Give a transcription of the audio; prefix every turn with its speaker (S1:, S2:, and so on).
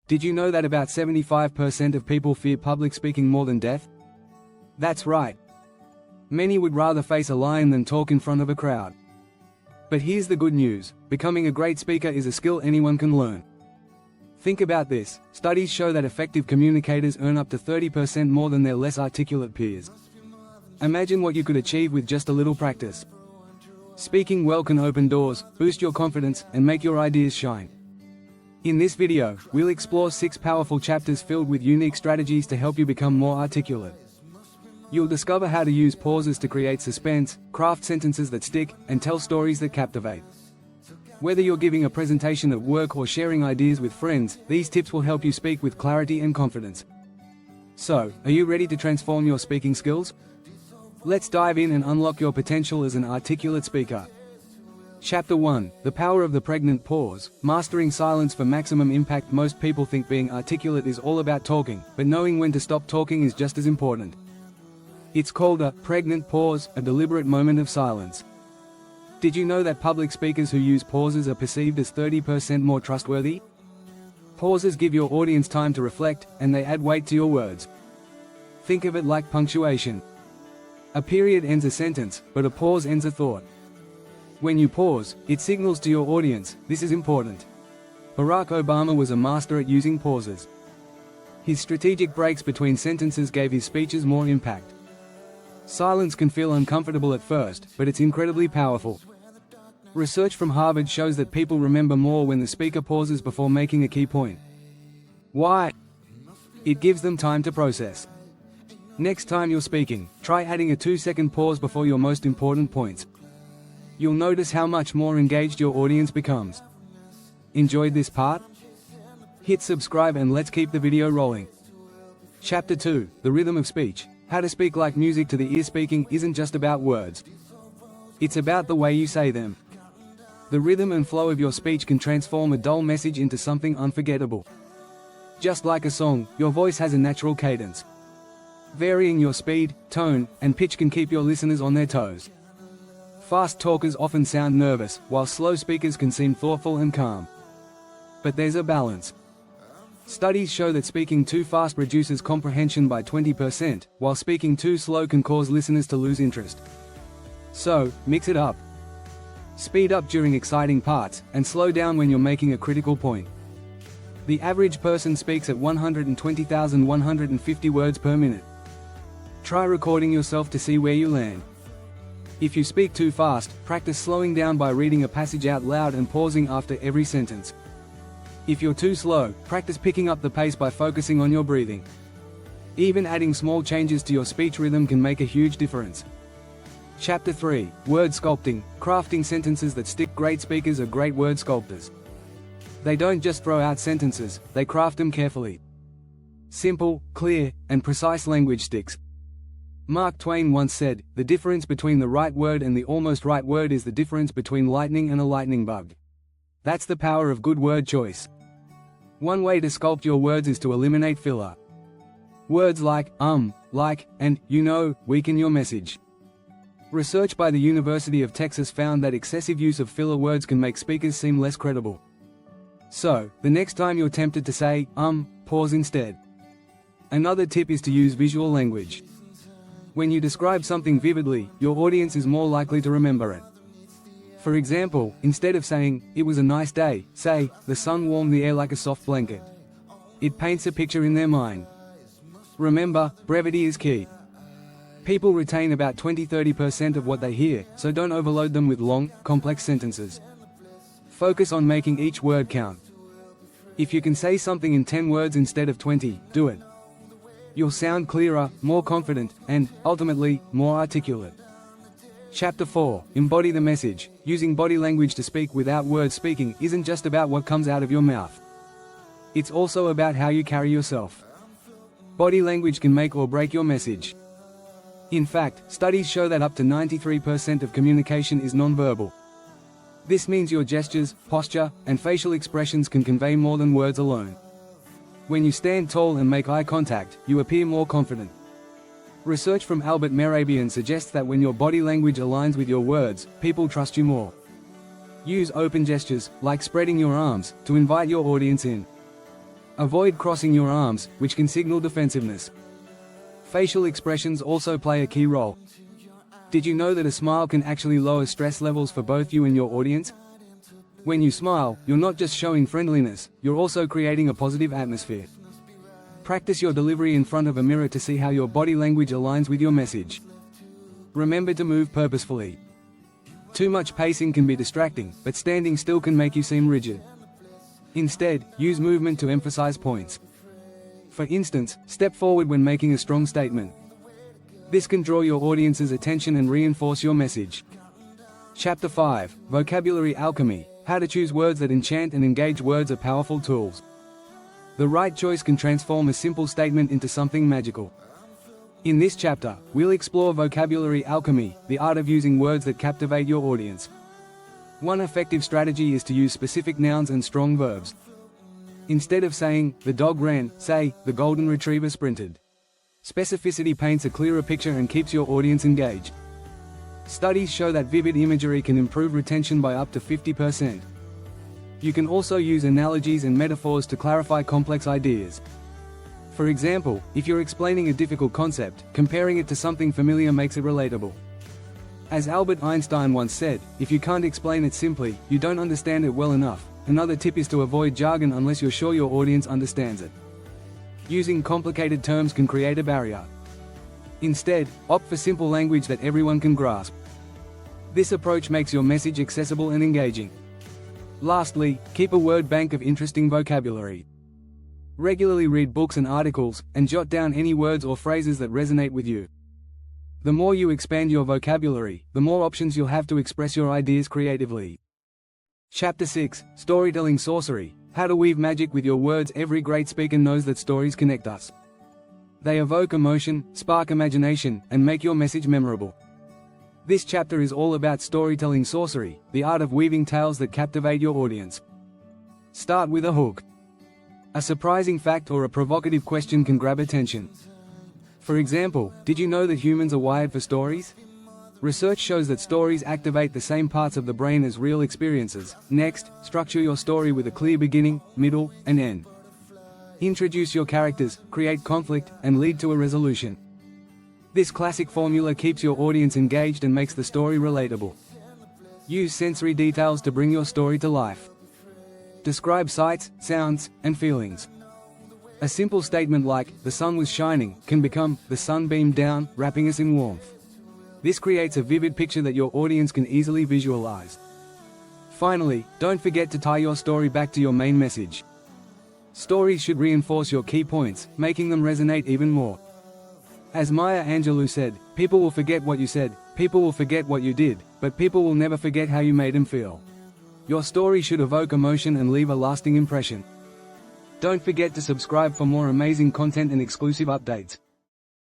S1: Did you know that about 75% of people fear public speaking more than death? That's right. Many would rather face a lion than talk in front of a crowd. But here's the good news: becoming a great speaker is a skill anyone can learn. Think about this: studies show that effective communicators earn up to 30% more than their less articulate peers. Imagine what you could achieve with just a little practice. Speaking well can open doors, boost your confidence, and make your ideas shine. In this video, we'll explore 6 powerful chapters filled with unique strategies to help you become more articulate. You'll discover how to use pauses to create suspense, craft sentences that stick, and tell stories that captivate. Whether you're giving a presentation at work or sharing ideas with friends, these tips will help you speak with clarity and confidence. So, are you ready to transform your speaking skills? Let's dive in and unlock your potential as an articulate speaker. Chapter 1: The Power of the Pregnant Pause, Mastering Silence for Maximum Impact. Most people think being articulate is all about talking, but knowing when to stop talking is just as important. It's called a pregnant pause, a deliberate moment of silence. Did you know that public speakers who use pauses are perceived as 30% more trustworthy? Pauses give your audience time to reflect, and they add weight to your words. Think of it like punctuation. A period ends a sentence, but a pause ends a thought. When you pause, it signals to your audience, this is important. Barack Obama was a master at using pauses. His strategic breaks between sentences gave his speeches more impact. Silence can feel uncomfortable at first, but it's incredibly powerful. Research from Harvard shows that people remember more when the speaker pauses before making a key point. Why? It gives them time to process. Next time you're speaking, try adding a 2-second pause before your most important points. You'll notice how much more engaged your audience becomes. Enjoyed this part? Hit subscribe and let's keep the video rolling. Chapter 2: The Rhythm of Speech. How to speak like music to the ear. Speaking isn't just about words. It's about the way you say them. The rhythm and flow of your speech can transform a dull message into something unforgettable. Just like a song, your voice has a natural cadence. Varying your speed, tone, and pitch can keep your listeners on their toes. Fast talkers often sound nervous, while slow speakers can seem thoughtful and calm. But there's a balance. Studies show that speaking too fast reduces comprehension by 20%, while speaking too slow can cause listeners to lose interest. So, mix it up. Speed up during exciting parts, and slow down when you're making a critical point. The average person speaks at 120,150 words per minute. Try recording yourself to see where you land. If you speak too fast, practice slowing down by reading a passage out loud and pausing after every sentence. If you're too slow, practice picking up the pace by focusing on your breathing. Even adding small changes to your speech rhythm can make a huge difference. Chapter 3: Word Sculpting, Crafting Sentences that Stick. Great speakers are great word sculptors. They don't just throw out sentences, they craft them carefully. Simple, clear, and precise language sticks. Mark Twain once said, "The difference between the right word and the almost right word is the difference between lightning and a lightning bug." That's the power of good word choice. One way to sculpt your words is to eliminate filler. Words like, like, and, you know, weaken your message. Research by the University of Texas found that excessive use of filler words can make speakers seem less credible. So, the next time you're tempted to say, pause instead. Another tip is to use visual language. When you describe something vividly, your audience is more likely to remember it. For example, instead of saying, "It was a nice day," say, "The sun warmed the air like a soft blanket." It paints a picture in their mind. Remember, brevity is key. People retain about 20–30% of what they hear, so don't overload them with long, complex sentences. Focus on making each word count. If you can say something in 10 words instead of 20, do it. You'll sound clearer, more confident, and, ultimately, more articulate. Chapter 4: Embody the Message. Using body language to speak without words. Speaking isn't just about what comes out of your mouth. It's also about how you carry yourself. Body language can make or break your message. In fact, studies show that up to 93% of communication is nonverbal. This means your gestures, posture, and facial expressions can convey more than words alone. When you stand tall and make eye contact, you appear more confident. Research from Albert Mehrabian suggests that when your body language aligns with your words, people trust you more. Use open gestures, like spreading your arms, to invite your audience in. Avoid crossing your arms, which can signal defensiveness. Facial expressions also play a key role. Did you know that a smile can actually lower stress levels for both you and your audience? When you smile, you're not just showing friendliness, you're also creating a positive atmosphere. Practice your delivery in front of a mirror to see how your body language aligns with your message. Remember to move purposefully. Too much pacing can be distracting, but standing still can make you seem rigid. Instead, use movement to emphasize points. For instance, step forward when making a strong statement. This can draw your audience's attention and reinforce your message. Chapter 5: Vocabulary Alchemy. How to choose words that enchant and engage. Words are powerful tools. The right choice can transform a simple statement into something magical. In this chapter, we'll explore vocabulary alchemy, the art of using words that captivate your audience. One effective strategy is to use specific nouns and strong verbs. Instead of saying, "the dog ran," say, "the golden retriever sprinted." Specificity paints a clearer picture and keeps your audience engaged. Studies show that vivid imagery can improve retention by up to 50%. You can also use analogies and metaphors to clarify complex ideas. For example, if you're explaining a difficult concept, comparing it to something familiar makes it relatable. As Albert Einstein once said, if you can't explain it simply, you don't understand it well enough. Another tip is to avoid jargon unless you're sure your audience understands it. Using complicated terms can create a barrier. Instead, opt for simple language that everyone can grasp. This approach makes your message accessible and engaging. Lastly, keep a word bank of interesting vocabulary. Regularly read books and articles, and jot down any words or phrases that resonate with you. The more you expand your vocabulary, the more options you'll have to express your ideas creatively. Chapter 6: Storytelling Sorcery. How to weave magic with your words. Every great speaker knows that stories connect us. They evoke emotion, spark imagination, and make your message memorable. This chapter is all about storytelling sorcery, the art of weaving tales that captivate your audience. Start with a hook. A surprising fact or a provocative question can grab attention. For example, did you know that humans are wired for stories? Research shows that stories activate the same parts of the brain as real experiences. Next, structure your story with a clear beginning, middle, and end. Introduce your characters, create conflict, and lead to a resolution. This classic formula keeps your audience engaged and makes the story relatable. Use sensory details to bring your story to life. Describe sights, sounds, and feelings. A simple statement like, "the sun was shining," can become, "the sun beamed down, wrapping us in warmth." This creates a vivid picture that your audience can easily visualize. Finally, don't forget to tie your story back to your main message. Stories should reinforce your key points, making them resonate even more. As Maya Angelou said, "People will forget what you said, people will forget what you did, but people will never forget how you made them feel." Your story should evoke emotion and leave a lasting impression. Don't forget to subscribe for more amazing content and exclusive updates.